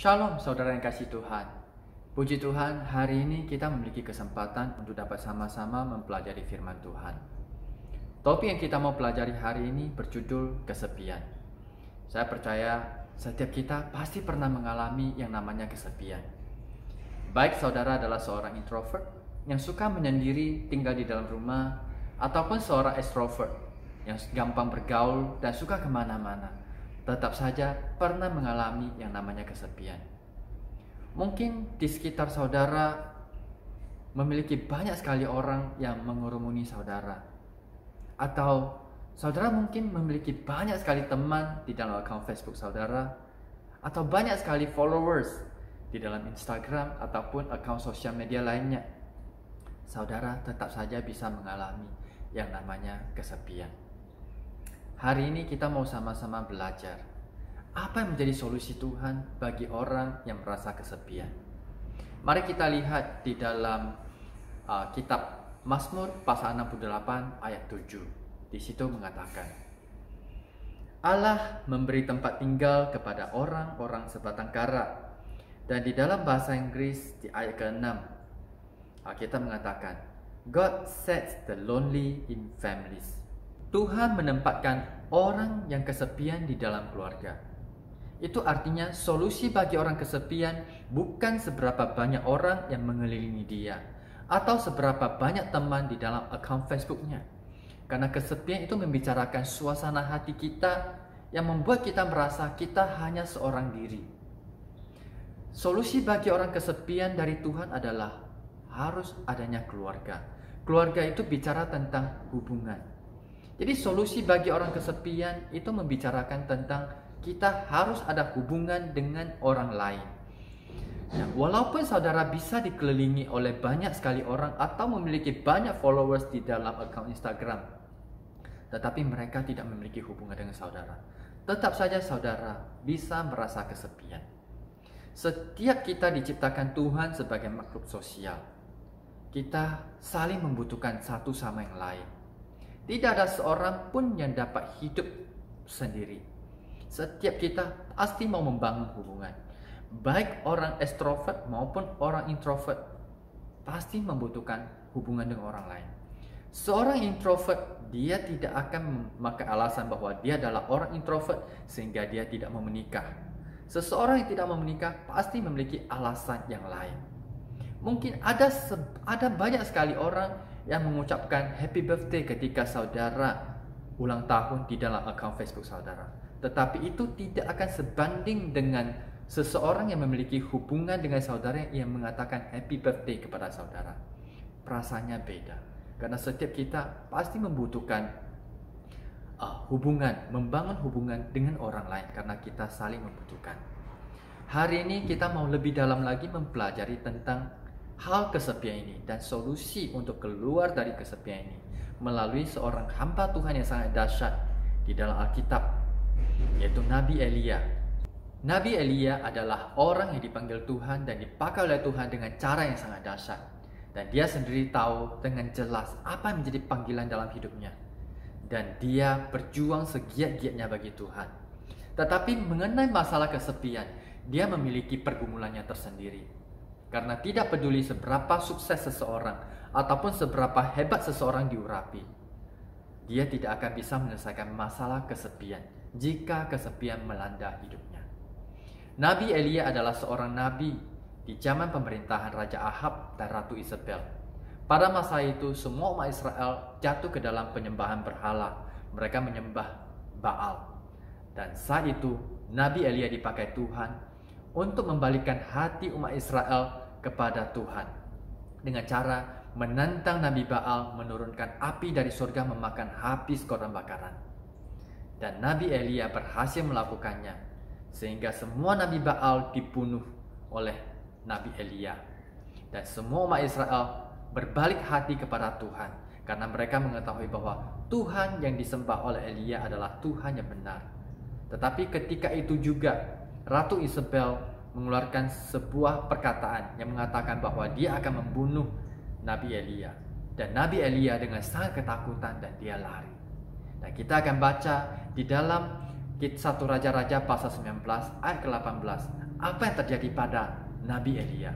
Shalom saudara yang kasih Tuhan. Puji Tuhan, hari ini kita memiliki kesempatan untuk dapat sama-sama mempelajari firman Tuhan. Topik yang kita mau pelajari hari ini berjudul kesepian. Saya percaya setiap kita pasti pernah mengalami yang namanya kesepian. Baik saudara adalah seorang introvert yang suka menyendiri tinggal di dalam rumah, ataupun seorang extrovert yang gampang bergaul dan suka kemana-mana, tetap saja pernah mengalami yang namanya kesepian. Mungkin di sekitar saudara memiliki banyak sekali orang yang mengurumuni saudara, atau saudara mungkin memiliki banyak sekali teman di dalam akun Facebook saudara, atau banyak sekali followers di dalam Instagram ataupun akun sosial media lainnya. Saudara tetap saja bisa mengalami yang namanya kesepian. Hari ini kita mau sama-sama belajar apa yang menjadi solusi Tuhan bagi orang yang merasa kesepian. Mari kita lihat di dalam kitab Mazmur pasal 68 ayat 7. Di situ mengatakan, Allah memberi tempat tinggal kepada orang-orang sebatang kara. Dan di dalam bahasa Inggris di ayat ke-6, kita mengatakan, God sets the lonely in families. Tuhan menempatkan orang yang kesepian di dalam keluarga. Itu artinya solusi bagi orang kesepian bukan seberapa banyak orang yang mengelilingi dia, atau seberapa banyak teman di dalam akun Facebooknya. Karena kesepian itu membicarakan suasana hati kita yang membuat kita merasa kita hanya seorang diri. Solusi bagi orang kesepian dari Tuhan adalah harus adanya keluarga. Keluarga itu bicara tentang hubungan. Jadi solusi bagi orang kesepian itu membicarakan tentang kita harus ada hubungan dengan orang lain. Nah, walaupun saudara bisa dikelilingi oleh banyak sekali orang atau memiliki banyak followers di dalam akun Instagram, tetapi mereka tidak memiliki hubungan dengan saudara, tetap saja saudara bisa merasa kesepian. Setiap kita diciptakan Tuhan sebagai makhluk sosial. Kita saling membutuhkan satu sama yang lain. Tidak ada seorang pun yang dapat hidup sendiri. Setiap kita pasti mau membangun hubungan. Baik orang extrovert maupun orang introvert pasti membutuhkan hubungan dengan orang lain. Seorang introvert, dia tidak akan memakai alasan bahwa dia adalah orang introvert sehingga dia tidak mau menikah. Seseorang yang tidak mau menikah pasti memiliki alasan yang lain. Mungkin ada banyak sekali orang yang mengucapkan happy birthday ketika saudara ulang tahun di dalam akun Facebook saudara. Tetapi itu tidak akan sebanding dengan seseorang yang memiliki hubungan dengan saudara yang mengatakan happy birthday kepada saudara. Perasaannya beda. Karena setiap kita pasti membutuhkan hubungan, membangun hubungan dengan orang lain karena kita saling membutuhkan. Hari ini kita mau lebih dalam lagi mempelajari tentang hal kesepian ini dan solusi untuk keluar dari kesepian ini melalui seorang hamba Tuhan yang sangat dahsyat di dalam Alkitab, yaitu Nabi Elia. Nabi Elia adalah orang yang dipanggil Tuhan dan dipakai oleh Tuhan dengan cara yang sangat dahsyat, dan dia sendiri tahu dengan jelas apa yang menjadi panggilan dalam hidupnya. Dan dia berjuang segiat-giatnya bagi Tuhan. Tetapi mengenai masalah kesepian, dia memiliki pergumulannya tersendiri. Karena tidak peduli seberapa sukses seseorang ataupun seberapa hebat seseorang diurapi, dia tidak akan bisa menyelesaikan masalah kesepian jika kesepian melanda hidupnya. Nabi Elia adalah seorang nabi di zaman pemerintahan Raja Ahab dan Ratu Isabel. Pada masa itu, semua umat Israel jatuh ke dalam penyembahan berhala. Mereka menyembah Baal. Dan saat itu, Nabi Elia dipakai Tuhan untuk membalikkan hati umat Israel kepada Tuhan. Dengan cara menantang Nabi Baal menurunkan api dari surga memakan habis korban bakaran. Dan Nabi Elia berhasil melakukannya. Sehingga semua Nabi Baal dibunuh oleh Nabi Elia. Dan semua umat Israel berbalik hati kepada Tuhan karena mereka mengetahui bahwa Tuhan yang disembah oleh Elia adalah Tuhan yang benar. Tetapi ketika itu juga Ratu Isabel mengeluarkan sebuah perkataan yang mengatakan bahwa dia akan membunuh Nabi Elia, dan Nabi Elia dengan sangat ketakutan dan dia lari. Dan kita akan baca di dalam 1 Raja-Raja pasal 19 ayat ke-18. apa yang terjadi pada Nabi Elia.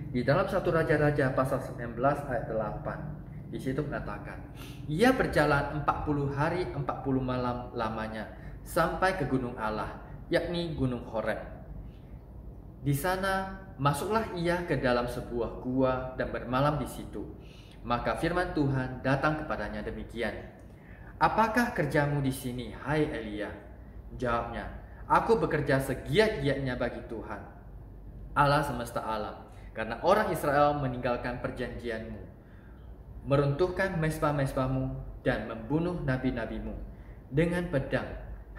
Di dalam 1 Raja-Raja pasal 19 ayat 8, di situ mengatakan, ia berjalan 40 hari 40 malam lamanya sampai ke gunung Allah, yakni gunung Horeb. Di sana masuklah ia ke dalam sebuah gua dan bermalam di situ. Maka firman Tuhan datang kepadanya demikian, apakah kerjamu di sini, hai Elia? Jawabnya, aku bekerja segiat-giatnya bagi Tuhan, Allah semesta alam, karena orang Israel meninggalkan perjanjianmu, meruntuhkan mezbah-mezbahmu dan membunuh nabi-nabimu dengan pedang.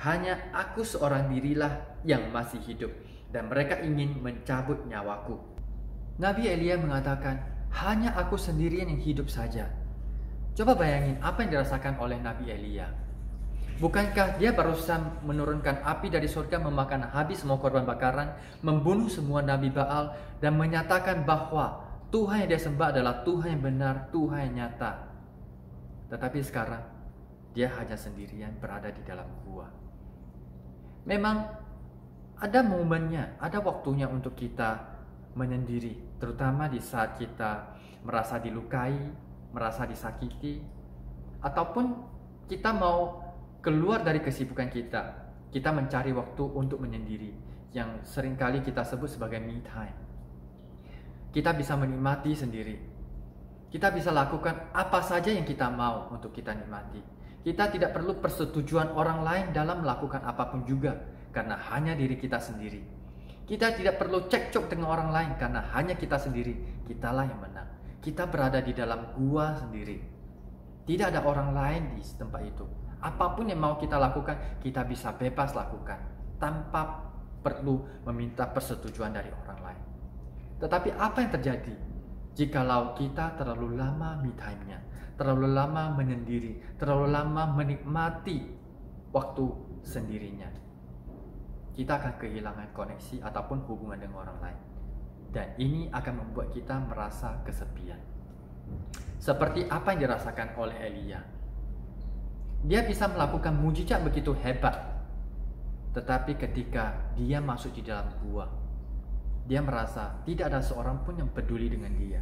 Hanya aku seorang dirilah yang masih hidup, dan mereka ingin mencabut nyawaku. Nabi Elia mengatakan, hanya aku sendirian yang hidup saja. Coba bayangin apa yang dirasakan oleh Nabi Elia. Bukankah dia barusan menurunkan api dari surga, memakan habis semua korban bakaran, membunuh semua nabi Baal, dan menyatakan bahwa Tuhan yang dia sembah adalah Tuhan yang benar, Tuhan yang nyata. Tetapi sekarang dia hanya sendirian berada di dalam gua. Memang ada momennya, ada waktunya untuk kita menyendiri, terutama di saat kita merasa dilukai, merasa disakiti, ataupun kita mau keluar dari kesibukan kita. Kita mencari waktu untuk menyendiri, yang seringkali kita sebut sebagai me time. Kita bisa menikmati sendiri. Kita bisa lakukan apa saja yang kita mau untuk kita nikmati. Kita tidak perlu persetujuan orang lain dalam melakukan apapun juga, karena hanya diri kita sendiri. Kita tidak perlu cekcok dengan orang lain, karena hanya kita sendiri, kitalah yang menang. Kita berada di dalam gua sendiri. Tidak ada orang lain di tempat itu. Apapun yang mau kita lakukan, kita bisa bebas lakukan, tanpa perlu meminta persetujuan dari orang lain. Tetapi apa yang terjadi jikalau kita terlalu lama me time-nya, terlalu lama menyendiri, terlalu lama menikmati waktu sendirinya? Kita akan kehilangan koneksi ataupun hubungan dengan orang lain. Dan ini akan membuat kita merasa kesepian. Seperti apa yang dirasakan oleh Elia. Dia bisa melakukan mujizat begitu hebat, tetapi ketika dia masuk di dalam gua, dia merasa tidak ada seorang pun yang peduli dengan dia.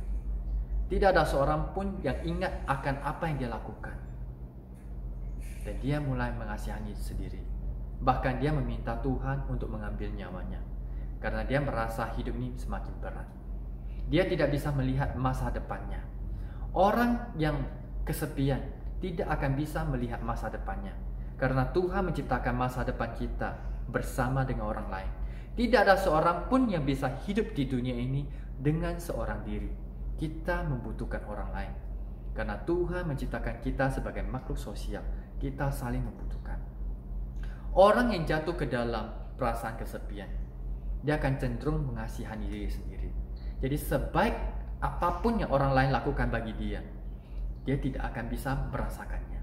Tidak ada seorang pun yang ingat akan apa yang dia lakukan. Dan dia mulai mengasihani sendiri. Bahkan dia meminta Tuhan untuk mengambil nyawanya, karena dia merasa hidup ini semakin berat. Dia tidak bisa melihat masa depannya. Orang yang kesepian tidak akan bisa melihat masa depannya, karena Tuhan menciptakan masa depan kita bersama dengan orang lain. Tidak ada seorang pun yang bisa hidup di dunia ini dengan seorang diri. Kita membutuhkan orang lain, karena Tuhan menciptakan kita sebagai makhluk sosial. Kita saling membutuhkan. Orang yang jatuh ke dalam perasaan kesepian, dia akan cenderung mengasihani diri sendiri. Jadi sebaik apapun yang orang lain lakukan bagi dia, dia tidak akan bisa merasakannya.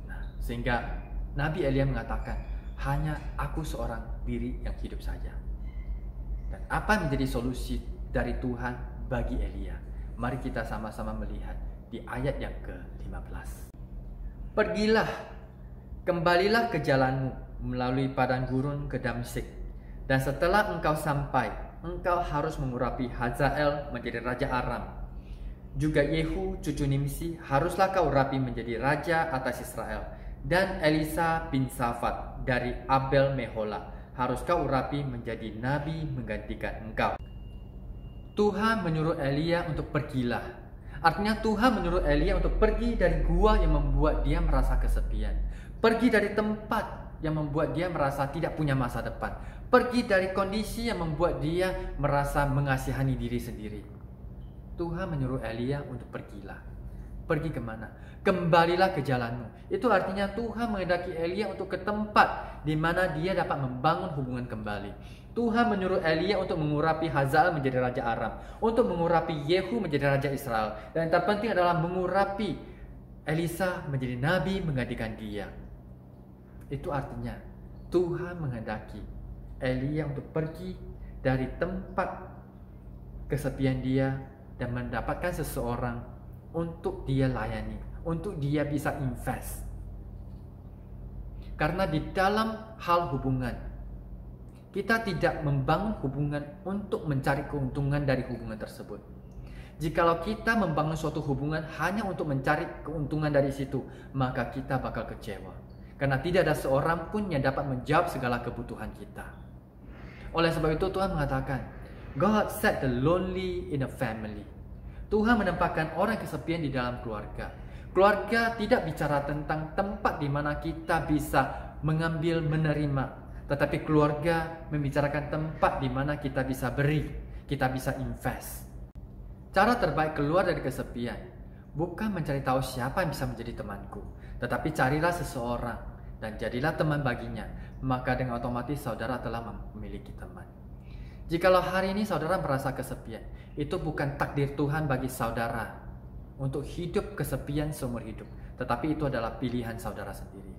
Nah, sehingga Nabi Elia mengatakan, hanya aku seorang diri yang hidup saja. Dan apa yang menjadi solusi dari Tuhan bagi Elia? Mari kita sama-sama melihat di ayat yang ke-15. Pergilah, kembalilah ke jalanmu melalui padang gurun ke Damsyik, dan setelah engkau sampai, engkau harus mengurapi Hazael menjadi raja Aram. Juga Yehu cucu Nimsi haruslah kau urapi menjadi raja atas Israel, dan Elisa bin Safat dari Abel Mehola harus kau urapi menjadi nabi menggantikan engkau. Tuhan menyuruh Elia untuk pergilah. Artinya Tuhan menyuruh Elia untuk pergi dari gua yang membuat dia merasa kesepian. Pergi dari tempat yang membuat dia merasa tidak punya masa depan. Pergi dari kondisi yang membuat dia merasa mengasihani diri sendiri. Tuhan menyuruh Elia untuk pergilah. Pergi kemana? Kembalilah ke jalanmu. Itu artinya Tuhan menghendaki Elia untuk ke tempat di mana dia dapat membangun hubungan kembali. Tuhan menyuruh Elia untuk mengurapi Hazael menjadi raja Aram, untuk mengurapi Yehu menjadi raja Israel, dan yang terpenting adalah mengurapi Elisa menjadi nabi menggantikan dia. Itu artinya Tuhan menghendaki Elia untuk pergi dari tempat kesepian dia dan mendapatkan seseorang untuk dia layani, untuk dia bisa invest. Karena di dalam hal hubungan, Kita tidak membangun hubungan untuk mencari keuntungan dari hubungan tersebut. Jikalau kita membangun suatu hubungan hanya untuk mencari keuntungan dari situ, maka kita bakal kecewa. Karena tidak ada seorang pun yang dapat menjawab segala kebutuhan kita. Oleh sebab itu Tuhan mengatakan, God set the lonely in a family. Tuhan menempatkan orang kesepian di dalam keluarga. Keluarga tidak bicara tentang tempat di mana kita bisa mengambil, menerima. Tetapi keluarga membicarakan tempat di mana kita bisa beri, kita bisa invest. Cara terbaik keluar dari kesepian bukan mencari tahu siapa yang bisa menjadi temanku, tetapi carilah seseorang dan jadilah teman baginya. Maka dengan otomatis saudara telah memiliki teman. Jikalau hari ini saudara merasa kesepian, itu bukan takdir Tuhan bagi saudara untuk hidup kesepian seumur hidup, tetapi itu adalah pilihan saudara sendiri.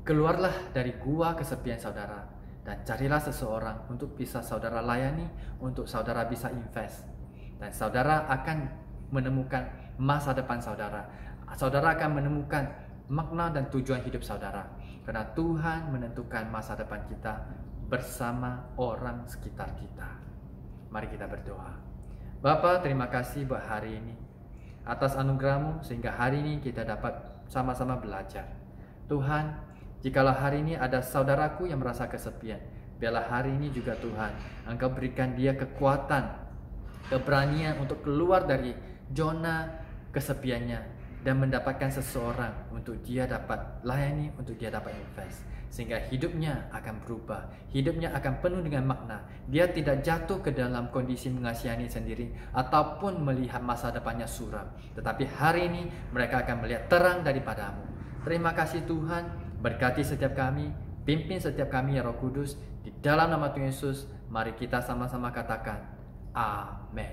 Keluarlah dari gua kesepian saudara dan carilah seseorang untuk bisa saudara layani, untuk saudara bisa invest. Dan saudara akan menemukan masa depan saudara. Saudara akan menemukan makna dan tujuan hidup saudara. Karena Tuhan menentukan masa depan kita bersama orang sekitar kita. Mari kita berdoa. Bapa, terima kasih buat hari ini. Atas anugerah-Mu sehingga hari ini kita dapat sama-sama belajar. Tuhan, jikalau hari ini ada saudaraku yang merasa kesepian, biarlah hari ini juga Tuhan, Engkau berikan dia kekuatan, keberanian untuk keluar dari zona kesepiannya dan mendapatkan seseorang untuk dia dapat layani, untuk dia dapat invest. Sehingga hidupnya akan berubah, hidupnya akan penuh dengan makna. Dia tidak jatuh ke dalam kondisi mengasihani sendiri ataupun melihat masa depannya suram. Tetapi hari ini mereka akan melihat terang daripada-Mu. Terima kasih Tuhan, berkati setiap kami, pimpin setiap kami ya Roh Kudus. Di dalam nama Tuhan Yesus, mari kita sama-sama katakan, Amin.